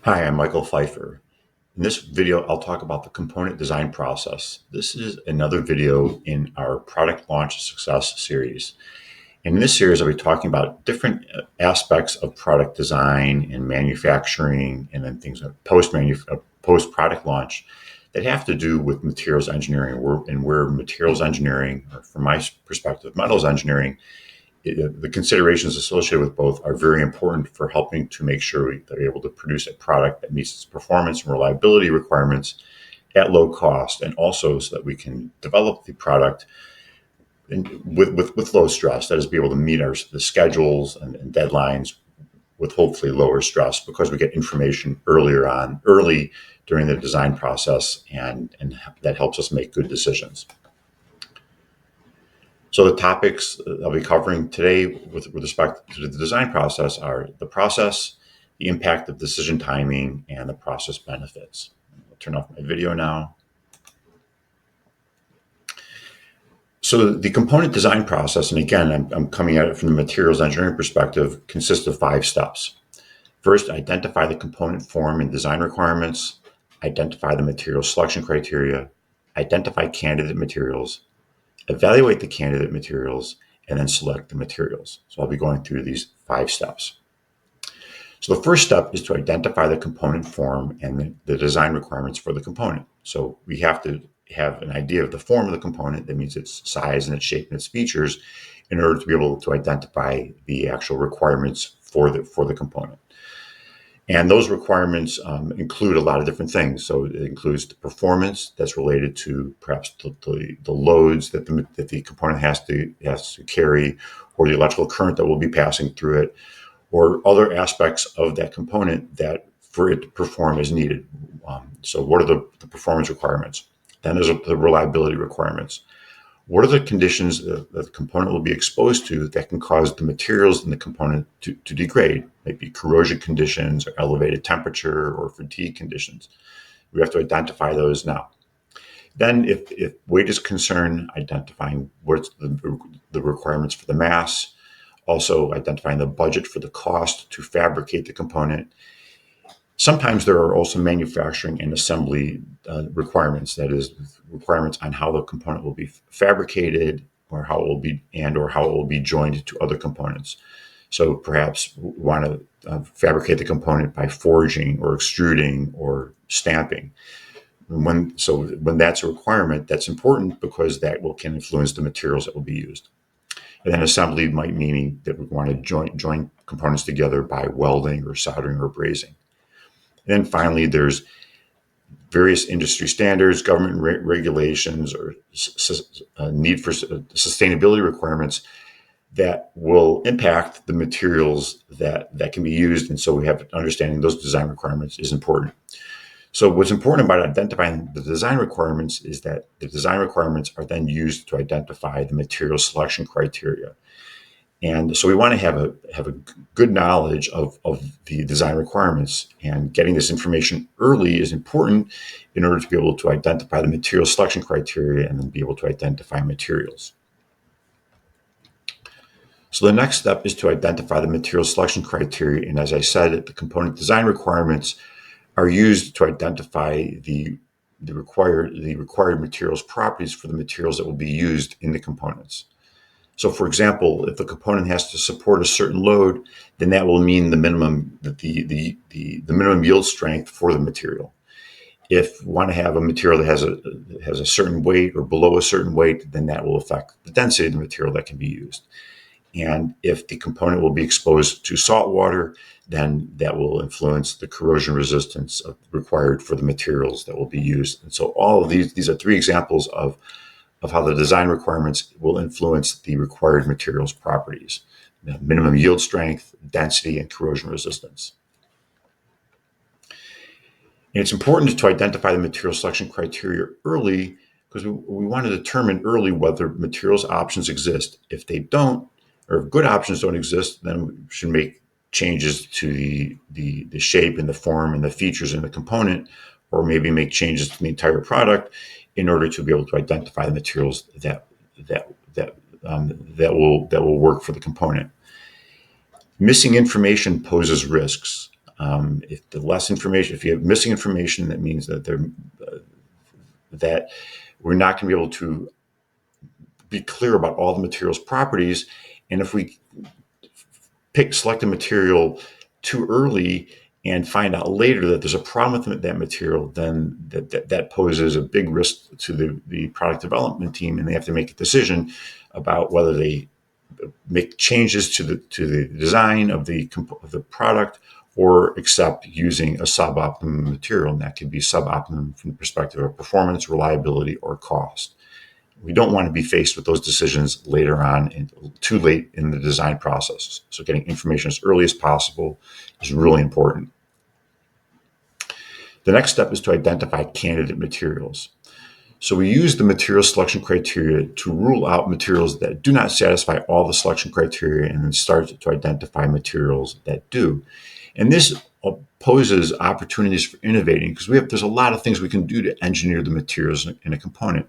Hi, I'm Michael Pfeiffer. In this video, I'll talk about the component design process. This is another video in our product launch success series. And in this series, I'll be talking about different aspects of product design and manufacturing, and then things like post product launch that have to do with materials engineering, and where materials engineering, or from my perspective, metals engineering, the considerations associated with both are very important for helping to make sure they're able to produce a product that meets its performance and reliability requirements at low cost, and also so that we can develop the product with low stress. That is, be able to meet the schedules and deadlines with hopefully lower stress, because we get information early during the design process, and that helps us make good decisions. So the topics I'll be covering today with respect to the design process are the process, the impact of decision timing, and the process benefits. I'll turn off my video now. So the component design process, and again, I'm coming at it from the materials engineering perspective, consists of 5 steps. First, identify the component form and design requirements, identify the material selection criteria, identify candidate materials, evaluate the candidate materials, and then select the materials. So I'll be going through these 5 steps. So the first step is to identify the component form and the design requirements for the component. So we have to have an idea of the form of the component, that means its size and its shape and its features, in order to be able to identify the actual requirements for the component. And those requirements include a lot of different things. So it includes the performance that's related to perhaps the loads that the component has to carry, or the electrical current that will be passing through it, or other aspects of that component that for it to perform as needed. So what are the performance requirements? Then there's the reliability requirements. What are the conditions that the component will be exposed to that can cause the materials in the component to degrade? Maybe corrosion conditions, or elevated temperature, or fatigue conditions. We have to identify those now. Then if weight is concerned, identifying what's the requirements for the mass, also identifying the budget for the cost to fabricate the component. Sometimes there are also manufacturing and assembly requirements, that is, requirements on how the component will be fabricated, or how it will be joined to other components. So perhaps we want to fabricate the component by forging or extruding or stamping. When that's a requirement, that's important, because that can influence the materials that will be used. And then assembly might mean that we want to join components together by welding or soldering or brazing. And then finally, there's various industry standards, government regulations, or need for sustainability requirements that will impact the materials that can be used. And so we have understanding those design requirements is important. So what's important about identifying the design requirements is that the design requirements are then used to identify the material selection criteria. And so we want to have a good knowledge of the design requirements, and getting this information early is important in order to be able to identify the material selection criteria and then be able to identify materials. So the next step is to identify the material selection criteria. And as I said, the component design requirements are used to identify the required materials properties for the materials that will be used in the components. So, for example, if the component has to support a certain load, then that will mean the minimum yield strength for the material. If we want to have a material that has a certain weight or below a certain weight, then that will affect the density of the material that can be used. And if the component will be exposed to salt water, then that will influence the corrosion resistance required for the materials that will be used. And so all of these are 3 examples of how the design requirements will influence the required materials properties: minimum yield strength, density, and corrosion resistance. And it's important to identify the material selection criteria early, because we want to determine early whether materials options exist. If they don't, or if good options don't exist, then we should make changes to the shape and the form and the features in the component, or maybe make changes to the entire product in order to be able to identify the materials that will work for the component. Missing information poses risks. If the less information, if you have missing information, that means that that we're not going to be able to be clear about all the material's properties. And if we select a material too early and find out later that there's a problem with that material, then that poses a big risk to the product development team, and they have to make a decision about whether they make changes to the design of the product or accept using a suboptimum material. And that could be suboptimum from the perspective of performance, reliability, or cost. We don't want to be faced with those decisions later on and too late in the design process. So getting information as early as possible is really important. The next step is to identify candidate materials. So we use the material selection criteria to rule out materials that do not satisfy all the selection criteria and then start to identify materials that do. And this poses opportunities for innovating because there's a lot of things we can do to engineer the materials in a component.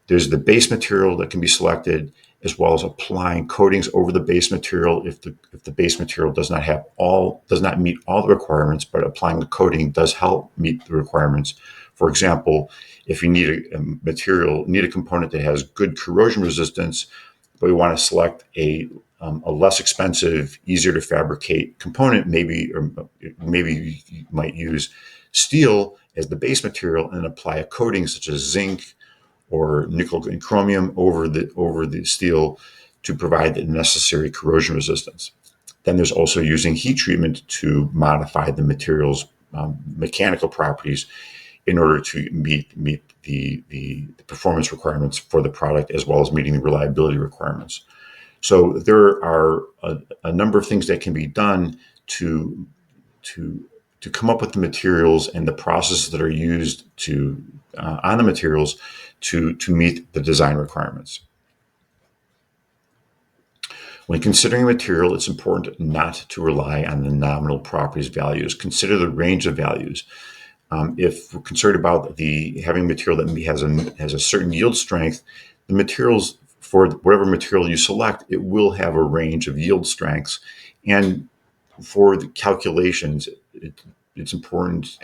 There's the base material that can be selected, as well as applying coatings over the base material if the base material does not meet all the requirements, but applying a coating does help meet the requirements. For example, if you need a component that has good corrosion resistance, but we want to select a less expensive, easier to fabricate component, maybe you might use steel as the base material and apply a coating such as zinc or nickel and chromium over the steel to provide the necessary corrosion resistance. Then there's also using heat treatment to modify the material's mechanical properties in order to meet the performance requirements for the product, as well as meeting the reliability requirements. So there are a number of things that can be done to come up with the materials and the processes that are used on the materials to meet the design requirements. When considering a material, it's important not to rely on the nominal properties values. Consider the range of values. If we're concerned about having material that has a certain yield strength, the materials for whatever material you select, it will have a range of yield strengths. And for the calculations, it's important,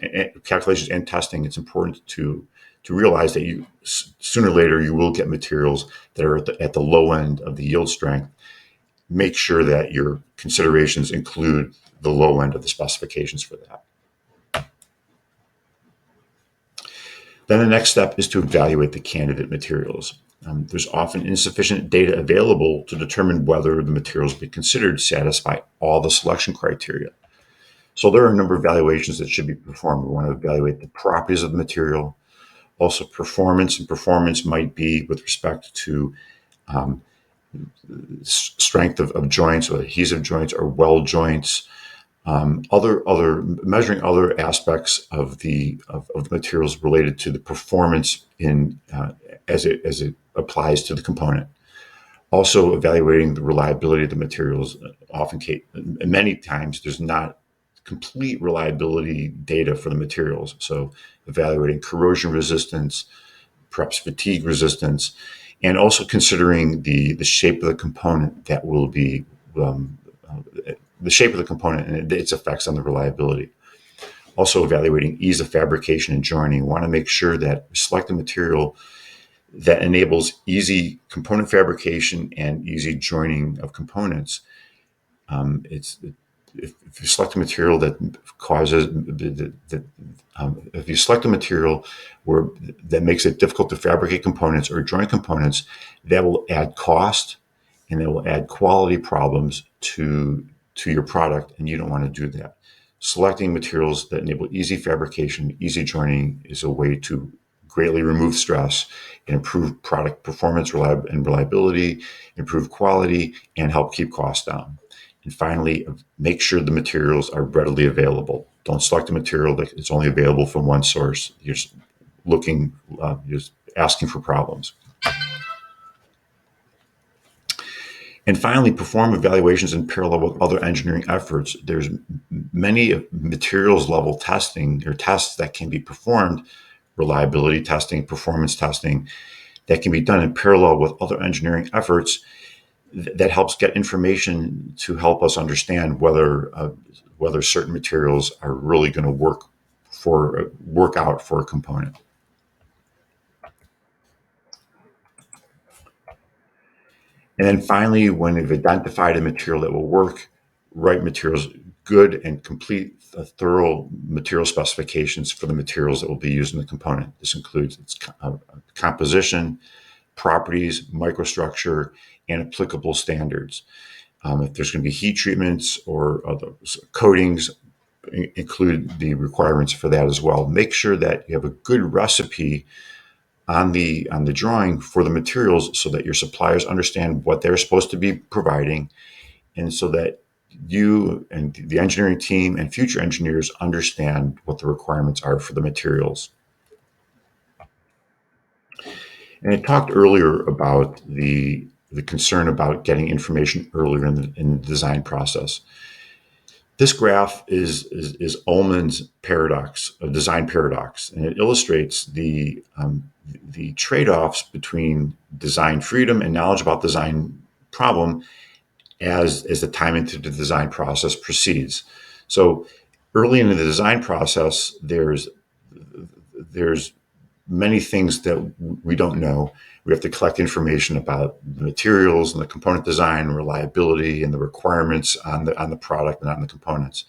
calculations and testing, it's important to realize that sooner or later you will get materials that are at the low end of the yield strength. Make sure that your considerations include the low end of the specifications for that. Then the next step is to evaluate the candidate materials. There's often insufficient data available to determine whether the materials be considered satisfy all the selection criteria. So there are a number of evaluations that should be performed. We want to evaluate the properties of the material, also performance, and performance might be with respect to strength of joints or adhesive joints or weld joints, measuring other aspects of the materials related to the performance as it applies to the component. Also evaluating the reliability of the materials. Many times there's not complete reliability data for the materials. So evaluating corrosion resistance, perhaps fatigue resistance, and also considering the shape of the component that will be the shape of the component and its effects on the reliability. Also evaluating ease of fabrication and joining. We want to make sure that we select a material that enables easy component fabrication and easy joining of components. If you select a material that causes if you select a material that makes it difficult to fabricate components or join components, that will add cost and it will add quality problems to your product, and you don't want to do that. Selecting materials that enable easy fabrication, easy joining is a way to greatly remove stress and improve product performance and reliability, improve quality, and help keep costs down. And finally, make sure the materials are readily available. Don't select a material that is only available from one source. You're just asking for problems. And finally, perform evaluations in parallel with other engineering efforts. There's many materials level testing or tests that can be performed, reliability testing, performance testing, that can be done in parallel with other engineering efforts that helps get information to help us understand whether whether certain materials are really going to work out for a component. And then finally, when you've identified a material that will work, write materials, good and complete thorough material specifications for the materials that will be used in the component. This includes its composition, properties, microstructure, and applicable standards. If there's going to be heat treatments or other coatings, include the requirements for that as well. Make sure that you have a good recipe on the drawing for the materials so that your suppliers understand what they're supposed to be providing, and so that you and the engineering team and future engineers understand what the requirements are for the materials. And I talked earlier about the concern about getting information earlier in the design process. This graph is Ullman's paradox, a design paradox, and it illustrates the trade-offs between design freedom and knowledge about design problem as the time into the design process proceeds. So early in the design process, there's many things that we don't know. We have to collect information about the materials and the component design, reliability, and the requirements on the product and on the components.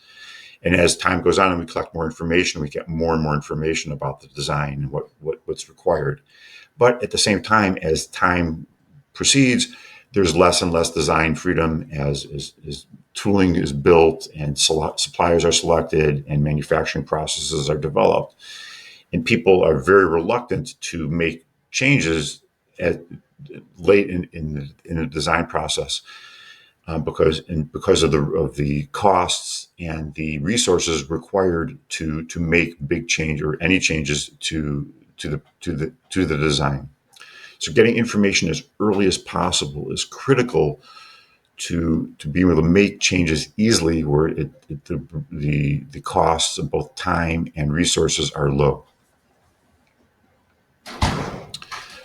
And as time goes on and we collect more information, we get more and more information about the design and what's required. But at the same time, as time proceeds, there's less and less design freedom as tooling is built and suppliers are selected and manufacturing processes are developed. And people are very reluctant to make changes late in the design process because of the costs and the resources required to make big change or any changes to the design. So getting information as early as possible is critical to be able to make changes easily where the costs of both time and resources are low.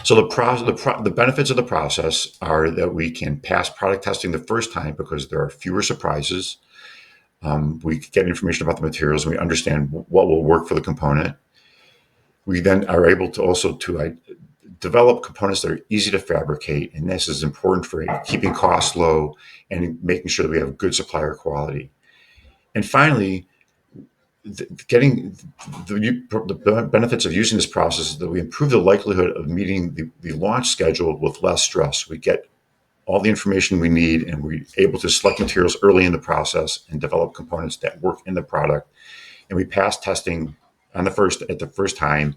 So the benefits of the process are that we can pass product testing the first time because there are fewer surprises. We get information about the materials and we understand what will work for the component. We then are able to also develop components that are easy to fabricate, and this is important for keeping costs low and making sure that we have good supplier quality. And finally, getting the benefits of using this process is that we improve the likelihood of meeting the launch schedule with less stress. We get all the information we need, and we're able to select materials early in the process and develop components that work in the product. And we pass testing at the first time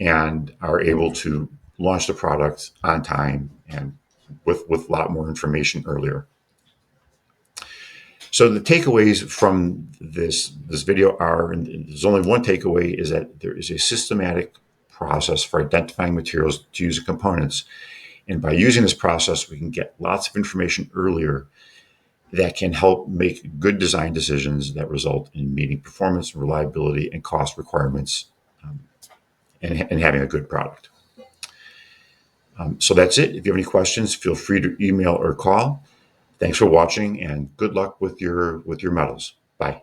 and are able to launch the product on time and with a lot more information earlier. So the takeaways from this video are, and there's only one takeaway, is that there is a systematic process for identifying materials to use in components. And by using this process, we can get lots of information earlier that can help make good design decisions that result in meeting performance, reliability, and cost requirements, and having a good product. So that's it. If you have any questions, feel free to email or call. Thanks for watching, and good luck with your metals. Bye.